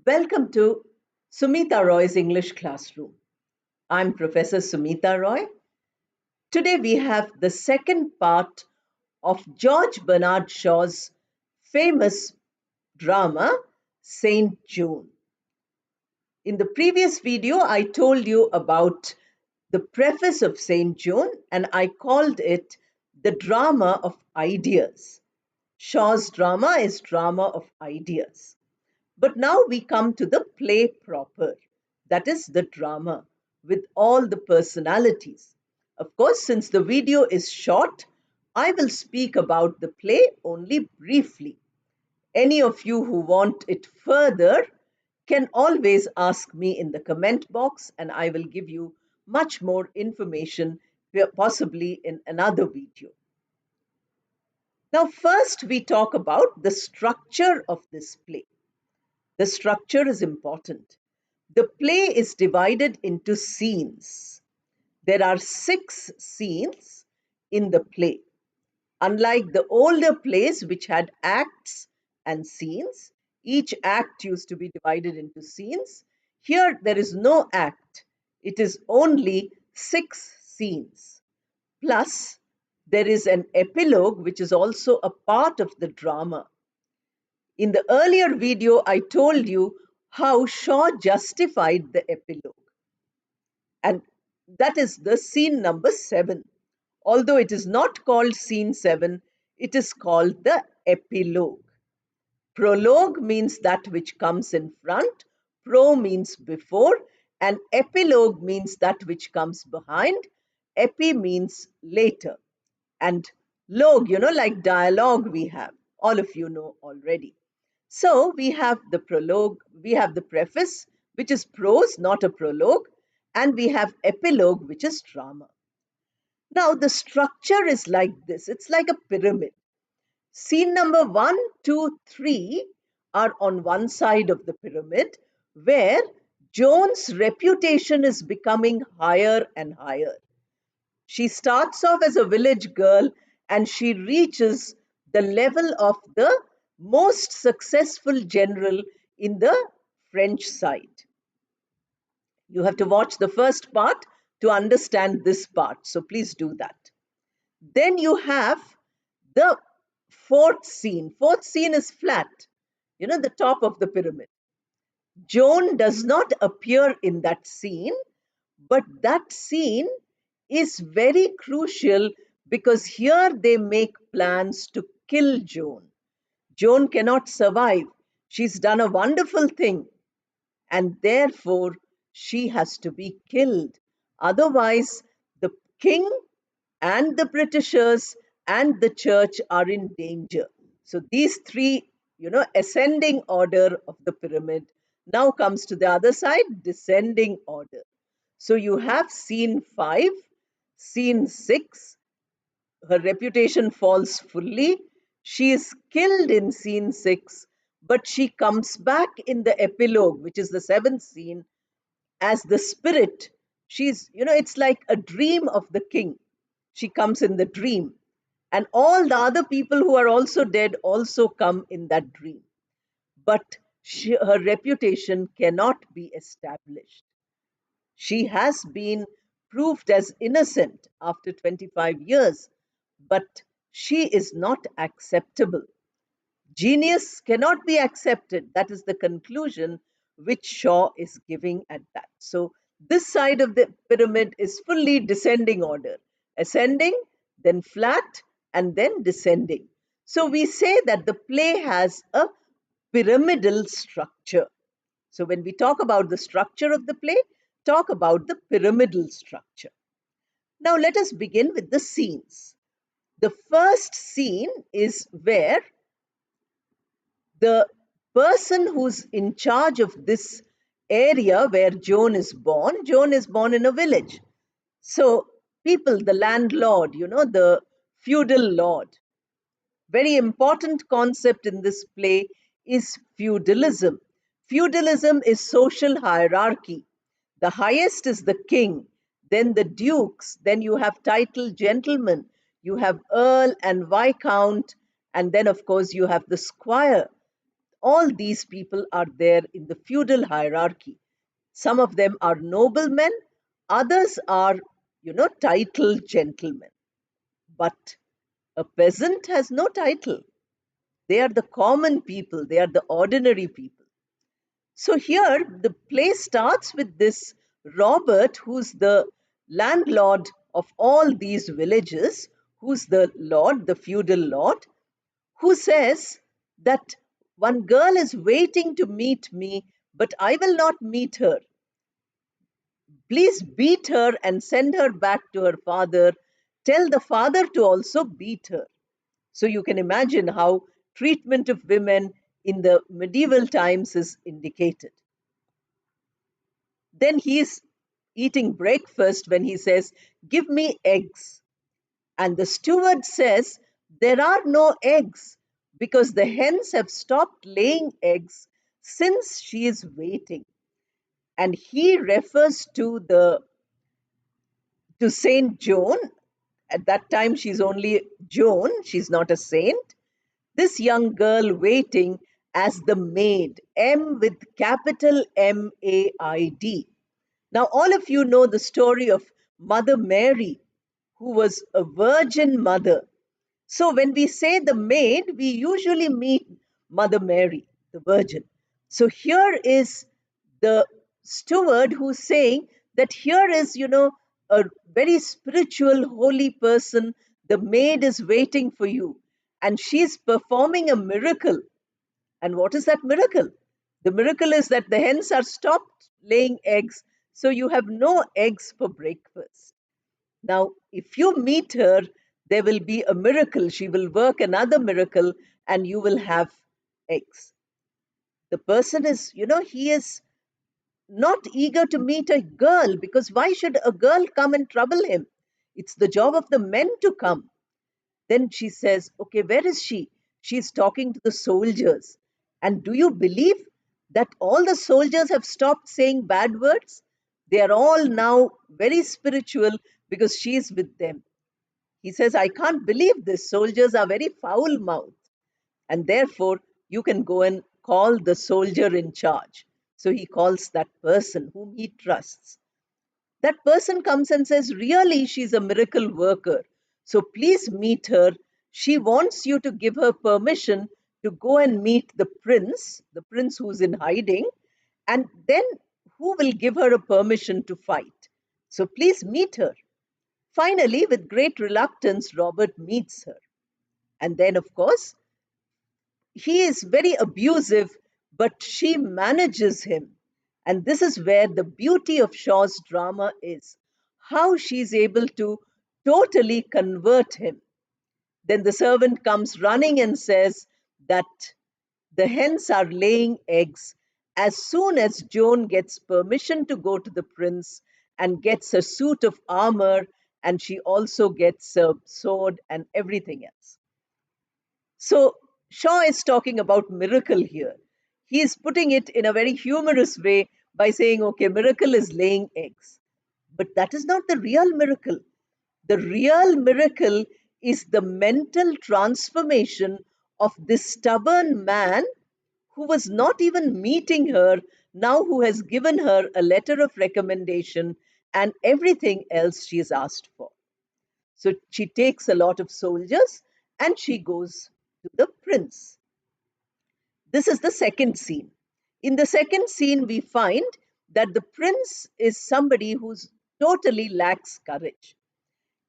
Welcome to Sumita Roy's English Classroom. I'm Professor Sumita Roy. Today we have the second part of George Bernard Shaw's famous drama, Saint Joan. In the previous video, I told you about the preface of Saint Joan and I called it the drama of ideas. Shaw's drama is drama of ideas. But now we come to the play proper, that is the drama with all the personalities. Of course, since the video is short, I will speak about the play only briefly. Any of you who want it further can always ask me in the comment box, and I will give you much more information, possibly in another video. Now, first we talk about the structure of this play. The structure is important. The play is divided into scenes. There are 6 scenes in the play. Unlike the older plays, which had acts and scenes, each act used to be divided into scenes. Here, there is no act, it is only 6 scenes. Plus, there is an epilogue, which is also a part of the drama. In the earlier video, I told you how Shaw justified the epilogue. And that is the scene number 7. Although it is not called scene 7, it is called the epilogue. Prologue means that which comes in front, pro means before, and epilogue means that which comes behind, epi means later. And logue, like dialogue we have, all of you know already. So we have the prologue, we have the preface, which is prose, not a prologue, and we have epilogue, which is drama. Now, the structure is like this. It's like a pyramid. Scene number 1, 2, 3 are on one side of the pyramid, where Joan's reputation is becoming higher and higher. She starts off as a village girl and she reaches the level of the most successful general in the French side. You have to watch the first part to understand this part, so please do that. Then you have the fourth scene. Fourth scene is flat, the top of the pyramid. Joan does not appear in that scene, but that scene is very crucial because here they make plans to kill Joan. Joan cannot survive. She's done a wonderful thing, and therefore she has to be killed. Otherwise, the king and the Britishers and the church are in danger. So these three, ascending order of the pyramid now comes to the other side, descending order. So you have scene 5, scene 6, her reputation falls fully. She is killed in scene 6, but she comes back in the epilogue, which is the 7th scene, as the spirit. She's, it's like a dream of the king. She comes in the dream. And all the other people who are also dead also come in that dream. But her reputation cannot be established. She has been proved as innocent after 25 years, but she is not acceptable. Genius cannot be accepted. That is the conclusion which Shaw is giving at that. So this side of the pyramid is fully descending order, ascending, then flat, and then descending. So we say that the play has a pyramidal structure. So when we talk about the structure of the play, talk about the pyramidal structure. Now let us begin with the scenes. The first scene is where the person who's in charge of this area where Joan is born in a village. So people, the landlord, the feudal lord. Very important concept in this play is feudalism. Feudalism is social hierarchy. The highest is the king, then the dukes, then you have titled gentlemen, you have earl and viscount, and then of course you have the squire. all these people are there in the feudal hierarchy. Some of them are noblemen, others are, titled gentlemen. But a peasant has no title. They are the common people, they are the ordinary people. So here the play starts with this Robert, who's the landlord of all these villages, who's the lord, the feudal lord, who says that one girl is waiting to meet me, but I will not meet her. Please beat her and send her back to her father. Tell the father to also beat her. So you can imagine how treatment of women in the medieval times is indicated. Then he is eating breakfast when he says, "Give me eggs." And the steward says, "There are no eggs because the hens have stopped laying eggs since she is waiting." And he refers to Saint Joan. At that time, she's only Joan, she's not a saint. This young girl waiting as the maid, M with capital MAID. Now, all of you know the story of Mother Mary, who was a virgin mother. So, when we say the maid, we usually mean Mother Mary, the Virgin. So, here is the steward who's saying that here is, a very spiritual, holy person. The maid is waiting for you, and she's performing a miracle. And what is that miracle? The miracle is that the hens are stopped laying eggs, so you have no eggs for breakfast. Now, if you meet her, there will be a miracle. She will work another miracle, and you will have eggs. The person is, he is not eager to meet a girl, because why should a girl come and trouble him? It's the job of the men to come. Then she says, "Okay, where is she?" She's talking to the soldiers. And do you believe that all the soldiers have stopped saying bad words? They are all now very spiritual because she's with them. He says, "I can't believe this. Soldiers are very foul mouthed. And therefore, you can go and call the soldier in charge." So he calls that person whom he trusts. That person comes and says, "Really, she's a miracle worker. So please meet her. She wants you to give her permission to go and meet the prince who's in hiding, and then who will give her a permission to fight. So please meet her." Finally, with great reluctance, Robert meets her. And then, of course, he is very abusive, but she manages him. And this is where the beauty of Shaw's drama is, how she's able to totally convert him. Then the servant comes running and says that the hens are laying eggs. As soon as Joan gets permission to go to the prince and gets a suit of armor, and she also gets a sword and everything else. So Shaw is talking about miracle here. He is putting it in a very humorous way by saying, okay, miracle is laying eggs. But that is not the real miracle. The real miracle is the mental transformation of this stubborn man who was not even meeting her, now who has given her a letter of recommendation and everything else she is asked for. So she takes a lot of soldiers and she goes to the prince. This is the second scene. In the second scene, we find that the prince is somebody who's totally lacks courage.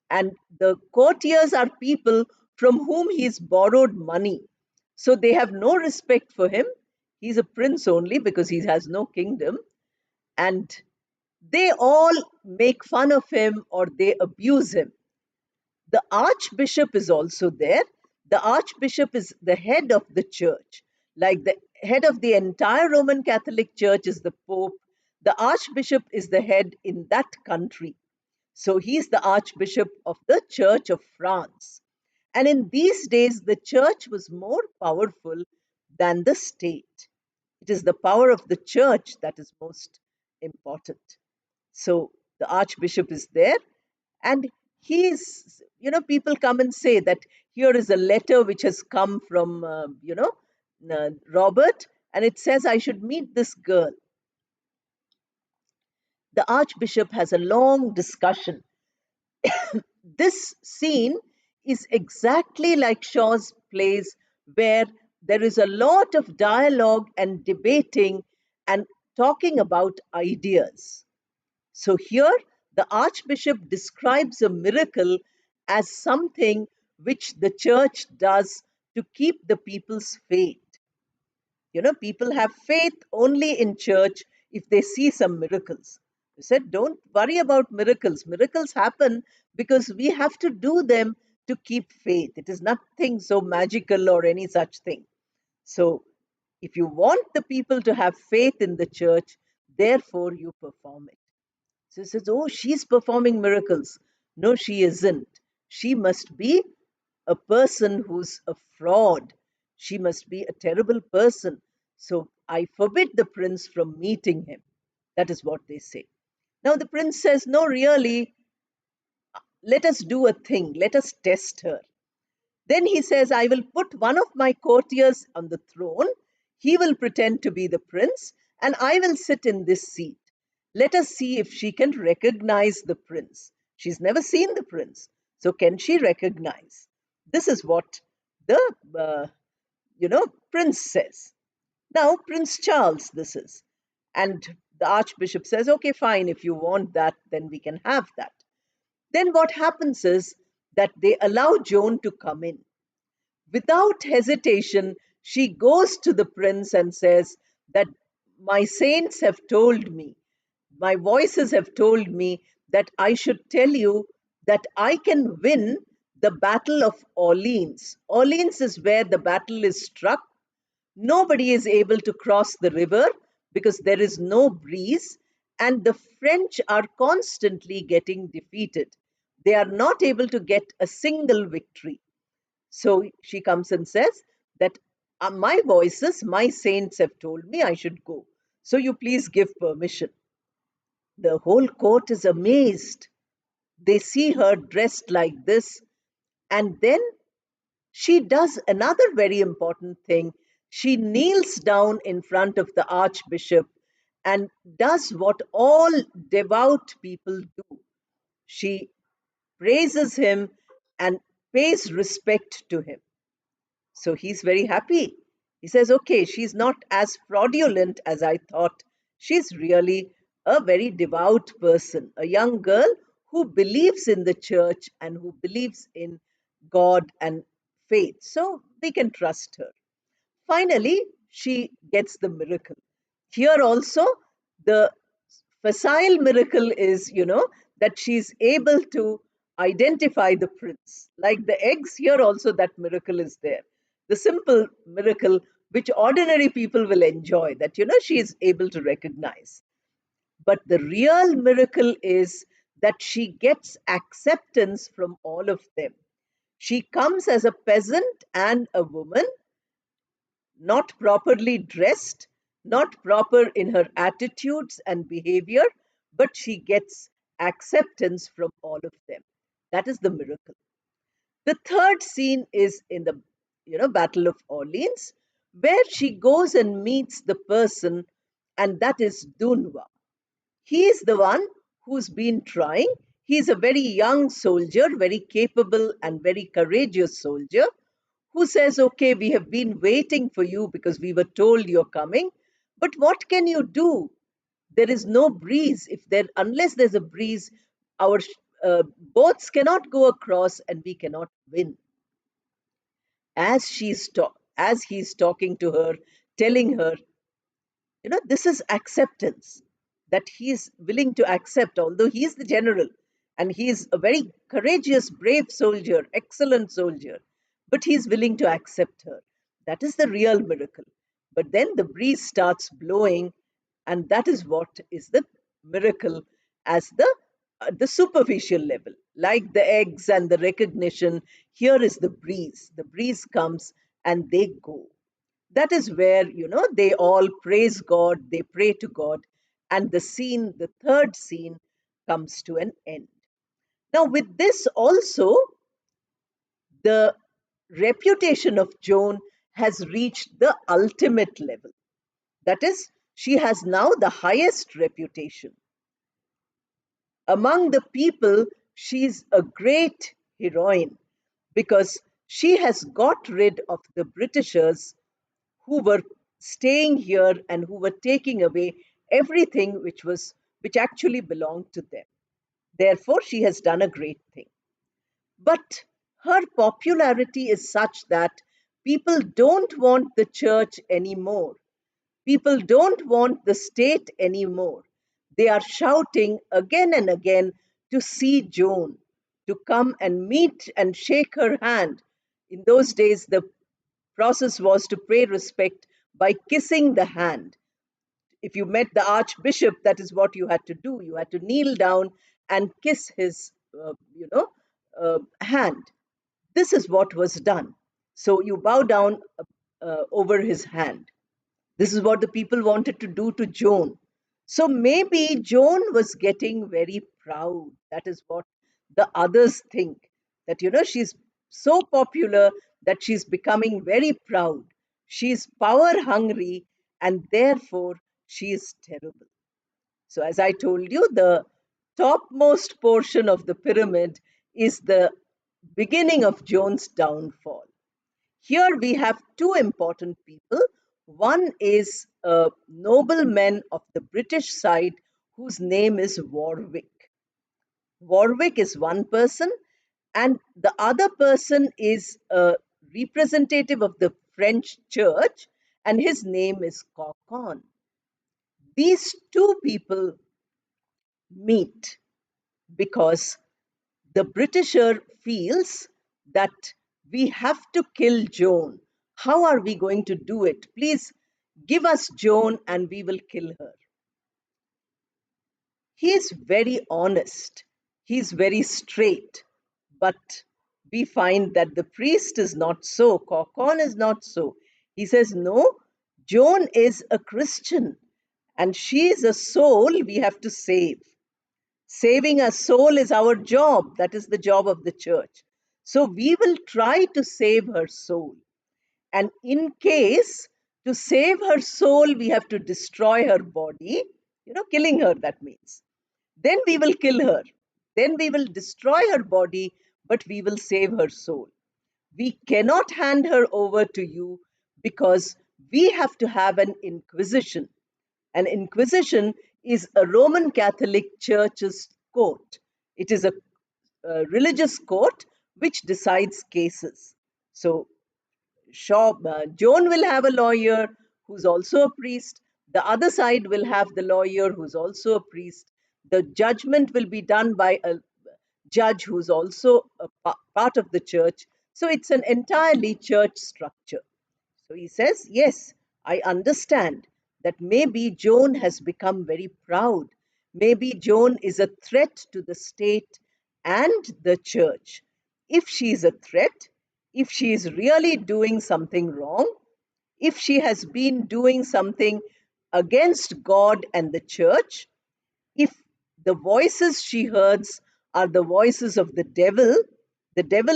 And the courtiers are people from whom he's borrowed money. So they have no respect for him. He's a prince only because he has no kingdom. And they all make fun of him or they abuse him. The archbishop is also there. The archbishop is the head of the church. Like the head of the entire Roman Catholic Church is the Pope. The archbishop is the head in that country. So he's the archbishop of the Church of France. And in these days, the church was more powerful than the state. It is the power of the church that is most important. So the archbishop is there, and he's, people come and say that here is a letter which has come from, Robert, and it says I should meet this girl. The Archbishop has a long discussion. This scene is exactly like Shaw's plays, where there is a lot of dialogue and debating and talking about ideas. So here, the Archbishop describes a miracle as something which the church does to keep the people's faith. People have faith only in church if they see some miracles. He said, don't worry about miracles. Miracles happen because we have to do them to keep faith. It is nothing so magical or any such thing. So, if you want the people to have faith in the church, therefore you perform it. So he says, oh, she's performing miracles. No, she isn't. She must be a person who's a fraud. She must be a terrible person. So I forbid the prince from meeting him. That is what they say. Now the prince says, no, really, let us do a thing. Let us test her. Then he says, I will put one of my courtiers on the throne. He will pretend to be the prince, and I will sit in this seat. Let us see if she can recognize the prince. She's never seen the prince. So, can she recognize? This is what the prince says. Now, Prince Charles, this is. And the Archbishop says, okay, fine, if you want that, then we can have that. Then what happens is that they allow Joan to come in. Without hesitation, she goes to the prince and says that my saints have told me, my voices have told me that I should tell you that I can win the Battle of Orleans. Orleans is where the battle is struck. Nobody is able to cross the river because there is no breeze, and the French are constantly getting defeated. They are not able to get a single victory. So she comes and says that my voices, my saints have told me I should go. So you please give permission. The whole court is amazed. They see her dressed like this. And then she does another very important thing. She kneels down in front of the archbishop and does what all devout people do. She praises him and pays respect to him. So he's very happy. He says, okay, she's not as fraudulent as I thought. She's really a very devout person, a young girl who believes in the church and who believes in God and faith. So we can trust her. Finally, she gets the miracle. Here also, the facile miracle is, that she's able to identify the prince. Like the eggs, here also that miracle is there. The simple miracle which ordinary people will enjoy, that, she is able to recognize. But the real miracle is that she gets acceptance from all of them. She comes as a peasant and a woman, not properly dressed, not proper in her attitudes and behavior, but she gets acceptance from all of them. That is the miracle. The third scene is in the Battle of Orleans, where she goes and meets the person, and that is Dunwa. He is the one who's been trying. He's a very young soldier, very capable and very courageous soldier, who says, okay, we have been waiting for you because we were told you're coming. But what can you do? There is no breeze. Unless there's a breeze, our boats cannot go across and we cannot win. As he's talking to her, telling her, this is acceptance, that he is willing to accept, although he is the general and he is a very courageous, brave soldier, excellent soldier, but he is willing to accept her. That is the real miracle. But then the breeze starts blowing, and that is what is the miracle as the superficial level. Like the eggs and the recognition, here is the breeze. The breeze comes and they go. That is where they all praise God, they pray to God, and the third scene comes to an end. Now with this also, the reputation of Joan has reached the ultimate level. That is, she has now the highest reputation. Among the people, she's a great heroine because she has got rid of the Britishers who were staying here and who were taking away everything which actually belonged to them. Therefore, she has done a great thing. But her popularity is such that people don't want the church anymore. People don't want the state anymore. They are shouting again and again to see Joan, to come and meet and shake her hand. In those days, the process was to pay respect by kissing the hand. If you met the archbishop, that is what you had to do. You had to kneel down and kiss his, hand. This is what was done. So you bow down over his hand. This is what the people wanted to do to Joan. So maybe Joan was getting very proud. That is what the others think. That, she's so popular that she's becoming very proud. She's power hungry and therefore she is terrible. So, as I told you, the topmost portion of the pyramid is the beginning of Joan's downfall. Here we have two important people. One is a nobleman of the British side whose name is Warwick. Warwick is one person, and the other person is a representative of the French church, and his name is Cocon. These two people meet because the Britisher feels that we have to kill Joan. How are we going to do it? Please give us Joan and we will kill her. He is very honest, he's very straight, but we find that the priest is not so, Cocon is not so. He says, no, Joan is a Christian and she is a soul we have to save. Saving a soul is our job. That is the job of the church. So we will try to save her soul. And in case to save her soul, we have to destroy her body, killing her, that means. Then we will kill her. Then we will destroy her body, but we will save her soul. We cannot hand her over to you because we have to have an inquisition. An inquisition is a Roman Catholic Church's court. It is a religious court which decides cases. So, Joan will have a lawyer who's also a priest. The other side will have the lawyer who's also a priest. The judgment will be done by a judge who's also a part of the church. So, it's an entirely church structure. So he says, yes, I understand that maybe Joan has become very proud. Maybe Joan is a threat to the state and the church. If she is a threat, if she is really doing something wrong, if she has been doing something against God and the church, if the voices she hears are the voices of the devil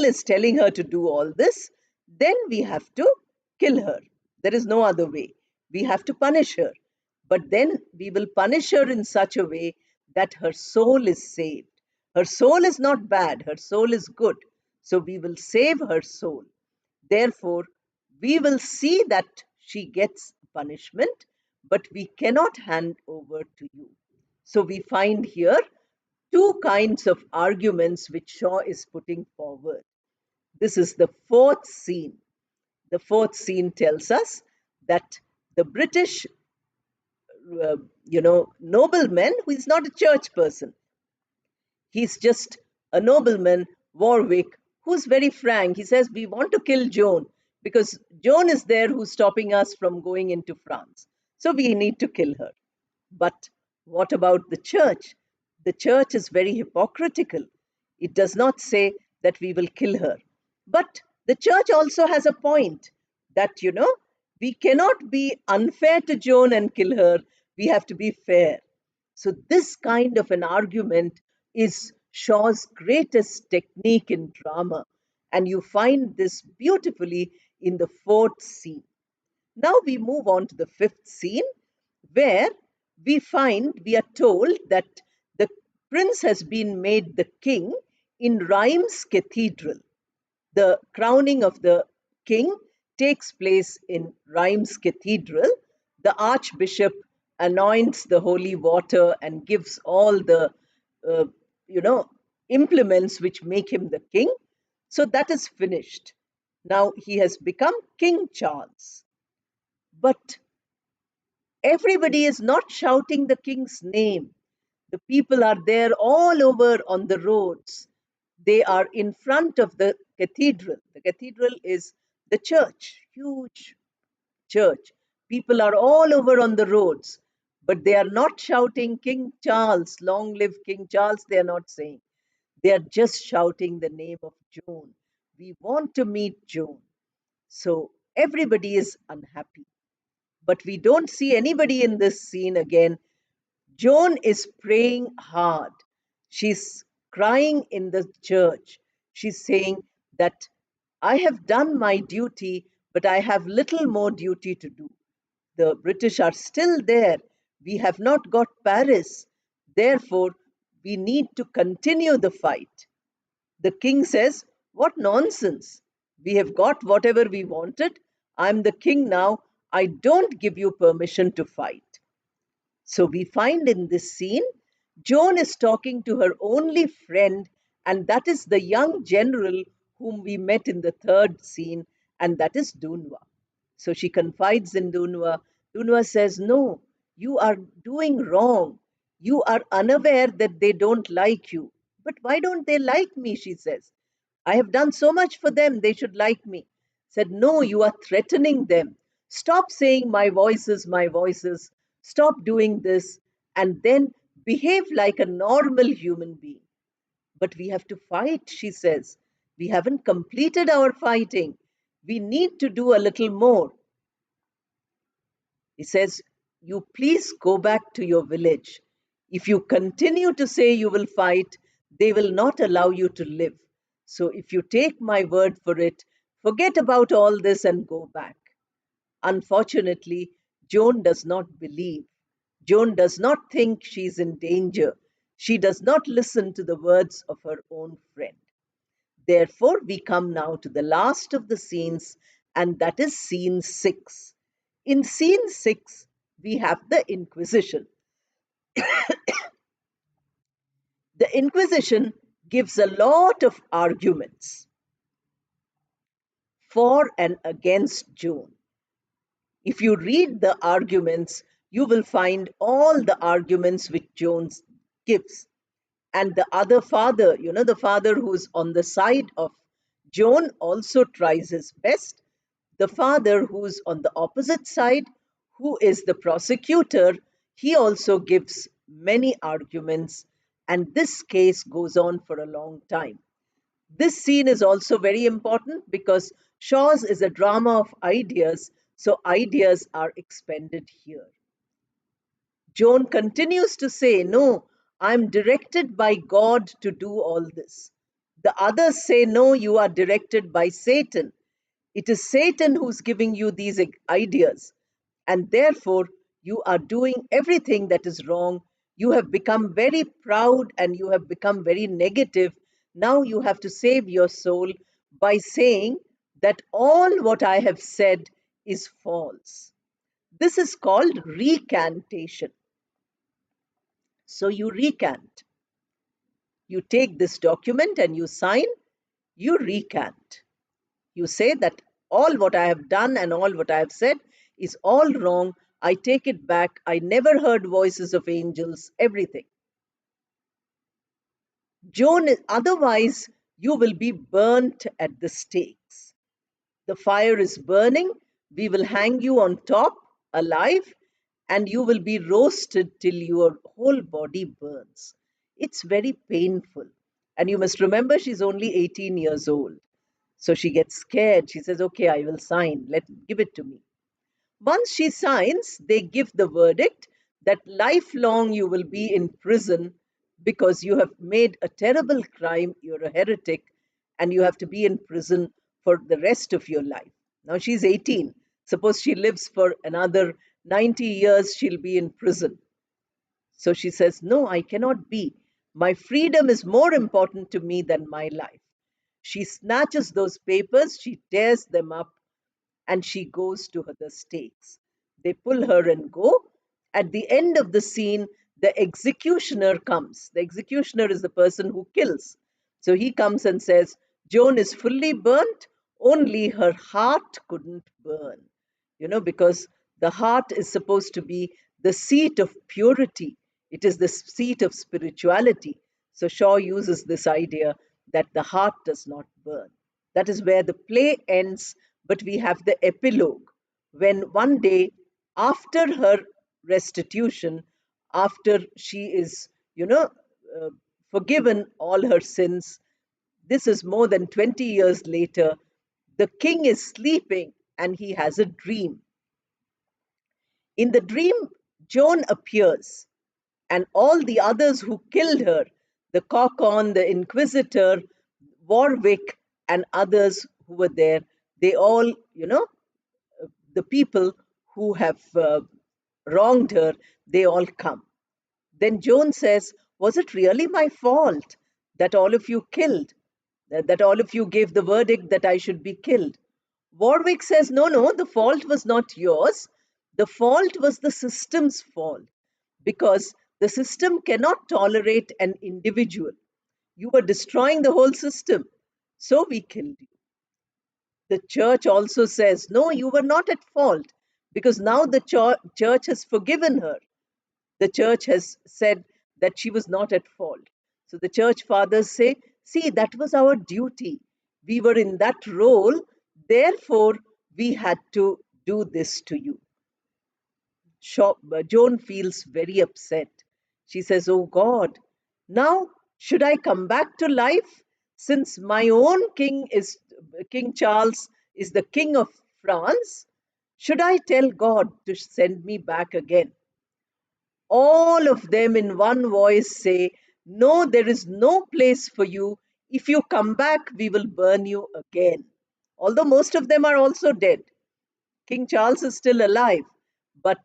is telling her to do all this, then we have to kill her. There is no other way. We have to punish her. But then we will punish her in such a way that her soul is saved. Her soul is not bad, her soul is good. So we will save her soul. Therefore, we will see that she gets punishment, but we cannot hand over to you. So we find here two kinds of arguments which Shaw is putting forward. This is the fourth scene. The fourth scene tells us that the British, nobleman who is not a church person, he's just a nobleman, Warwick, who's very frank. He says, we want to kill Joan because Joan is there who's stopping us from going into France. So we need to kill her. But what about the church? The church is very hypocritical. It does not say that we will kill her. But the church also has a point that, we cannot be unfair to Joan and kill her. We have to be fair. So, this kind of an argument is Shaw's greatest technique in drama. And you find this beautifully in the fourth scene. Now we move on to the fifth scene, where we are told that the prince has been made the king in Rheims Cathedral. The crowning of the king takes place in Rheims Cathedral. The archbishop anoints the holy water and gives all the, uh, you know, implements which make him the king. So that is finished. Now he has become King Charles. But everybody is not shouting the king's name. The people are there all over on the roads. They are in front of the cathedral. The cathedral is the church, huge church. People are all over on the roads, but they are not shouting King Charles, long live King Charles, they are not saying. They are just shouting the name of Joan. We want to meet Joan. So everybody is unhappy. But we don't see anybody in this scene again. Joan is praying hard. She's crying in the church. She's saying that I have done my duty, but I have little more duty to do. The British are still there. We have not got Paris. Therefore, we need to continue the fight. The king says, "What nonsense! We have got whatever we wanted. I'm the king now. I don't give you permission to fight." So we find in this scene, Joan is talking to her only friend, and that is the young general whom we met in the third scene, and that is Dunois. So she confides in Dunois. Dunois says, "No, you are doing wrong. You are unaware that they don't like you." "But why don't they like me?" she says. "I have done so much for them, they should like me." Said, "No, you are threatening them. Stop saying my voices, my voices. Stop doing this, and then behave like a normal human being." "But we have to fight," she says. "We haven't completed our fighting. We need to do a little more." He says, "You please go back to your village. If you continue to say you will fight, they will not allow you to live. So if you take my word for it, forget about all this and go back." Unfortunately, Joan does not believe. Joan does not think she is in danger. She does not listen to the words of her own friend. Therefore, we come now to the last of the scenes, and that is scene 6. In scene 6, we have the Inquisition. The Inquisition gives a lot of arguments for and against Joan. If you read the arguments, you will find all the arguments which Joan gives. And the other father, the father who's on the side of Joan, also tries his best. The father who's on the opposite side, who is the prosecutor, he also gives many arguments, and this case goes on for a long time. This scene is also very important because Shaw's is a drama of ideas, so ideas are expended here. Joan continues to say, "No, I'm directed by God to do all this." The others say, "No, you are directed by Satan. It is Satan who's giving you these ideas, and therefore you are doing everything that is wrong. You have become very proud and you have become very negative. Now you have to save your soul by saying that all what I have said is false." This is called recantation. So you recant. You take this document and you sign, you recant. You say that all what I have done and all what I have said is all wrong. I take it back. I never heard voices of angels, everything. Joan, otherwise, you will be burnt at the stakes. The fire is burning. We will hang you on top, alive, and you will be roasted till your whole body burns. It's very painful. And you must remember she's only 18 years old. So she gets scared. She says, "Okay, I will sign. Give it to me." Once she signs, they give the verdict that lifelong you will be in prison because you have made a terrible crime. You're a heretic and you have to be in prison for the rest of your life. Now she's 18. Suppose she lives for another 90 years, she'll be in prison. So she says, no, I cannot be. My freedom is more important to me than my life. She snatches those papers, she tears them up, and she goes to the stakes. They pull her and go. At the end of the scene, the executioner comes. The executioner is the person who kills. So he comes and says, Joan is fully burnt, only her heart couldn't burn. Because the heart is supposed to be the seat of purity, it is the seat of spirituality. So Shaw uses this idea that the heart does not burn. That is where the play ends, but we have the epilogue when one day after her restitution, after she is, uh, forgiven all her sins, this is more than 20 years later, the king is sleeping and he has a dream. In the dream, Joan appears, and all the others who killed her, the Cockon, the Inquisitor, Warwick, and others who were there, they all, the people who have wronged her, they all come. Then Joan says, was it really my fault that all of you killed? That all of you gave the verdict that I should be killed? Warwick says, no, no, the fault was not yours. The fault was the system's fault because the system cannot tolerate an individual. You were destroying the whole system. So we killed you. The church also says, no, you were not at fault because now the church has forgiven her. The church has said that she was not at fault. So the church fathers say, see, that was our duty. We were in that role, therefore, we had to do this to you. Joan feels very upset. She says, oh God, now should I come back to life since my own King Charles is the King of France? Should I tell God to send me back again? All of them in one voice say, no, there is no place for you. If you come back, we will burn you again. Although most of them are also dead. King Charles is still alive, but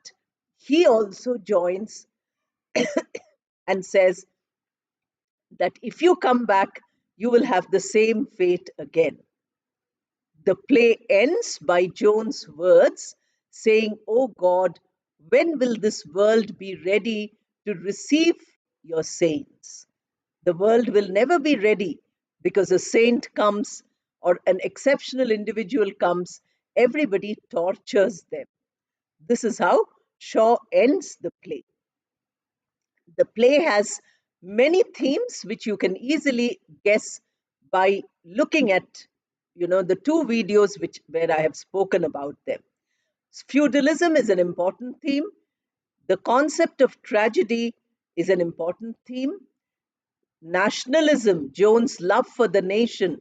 he also joins and says that if you come back, you will have the same fate again. The play ends by Joan's words saying, oh God, when will this world be ready to receive your saints? The world will never be ready because a saint comes or an exceptional individual comes, everybody tortures them. This is how Shaw ends the play. The play has many themes which you can easily guess by looking at the two videos where I have spoken about them. Feudalism is an important theme. The concept of tragedy is an important theme. Nationalism, Joan's love for the nation,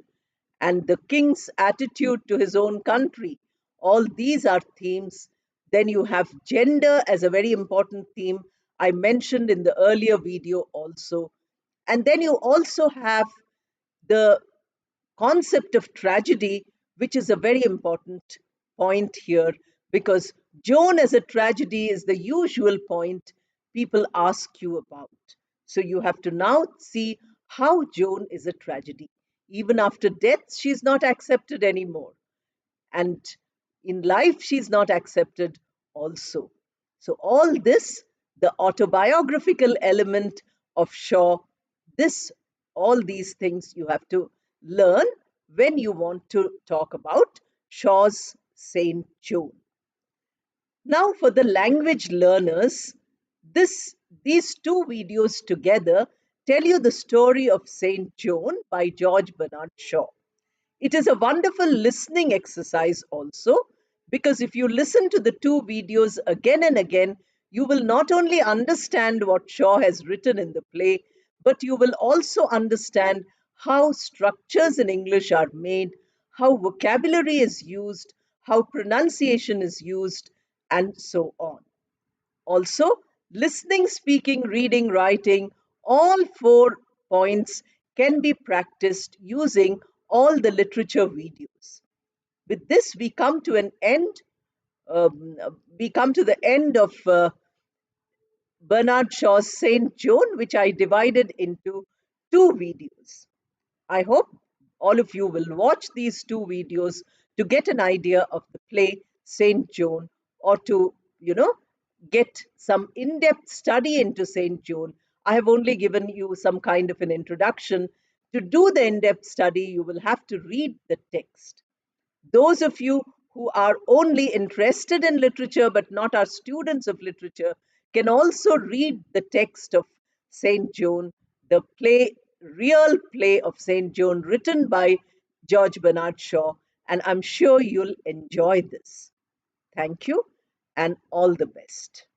and the king's attitude to his own country, all these are themes. Then you have gender as a very important theme. I mentioned in the earlier video also. And then you also have the concept of tragedy, which is a very important point here, because Joan as a tragedy is the usual point people ask you about. So you have to now see how Joan is a tragedy. Even after death, she's not accepted anymore. And in life, she's not accepted also. So, all this, the autobiographical element of Shaw, this, all these things you have to learn when you want to talk about Shaw's Saint Joan. Now, for the language learners, these two videos together tell you the story of Saint Joan by George Bernard Shaw. It is a wonderful listening exercise also, because if you listen to the two videos again and again, you will not only understand what Shaw has written in the play, but you will also understand how structures in English are made, how vocabulary is used, how pronunciation is used, and so on. Also, listening, speaking, reading, writing, all 4 points can be practiced using all the literature videos. With this, we come to an end. We come to the end of Bernard Shaw's Saint Joan, which I divided into two videos. I hope all of you will watch these two videos to get an idea of the play Saint Joan, or to, get some in depth study into Saint Joan. I have only given you some kind of an introduction. To do the in depth study, you will have to read the text. Those of you who are only interested in literature but not are students of literature can also read the text of Saint Joan, the play, real play of Saint Joan, written by George Bernard Shaw, and I'm sure you'll enjoy this. Thank you and all the best.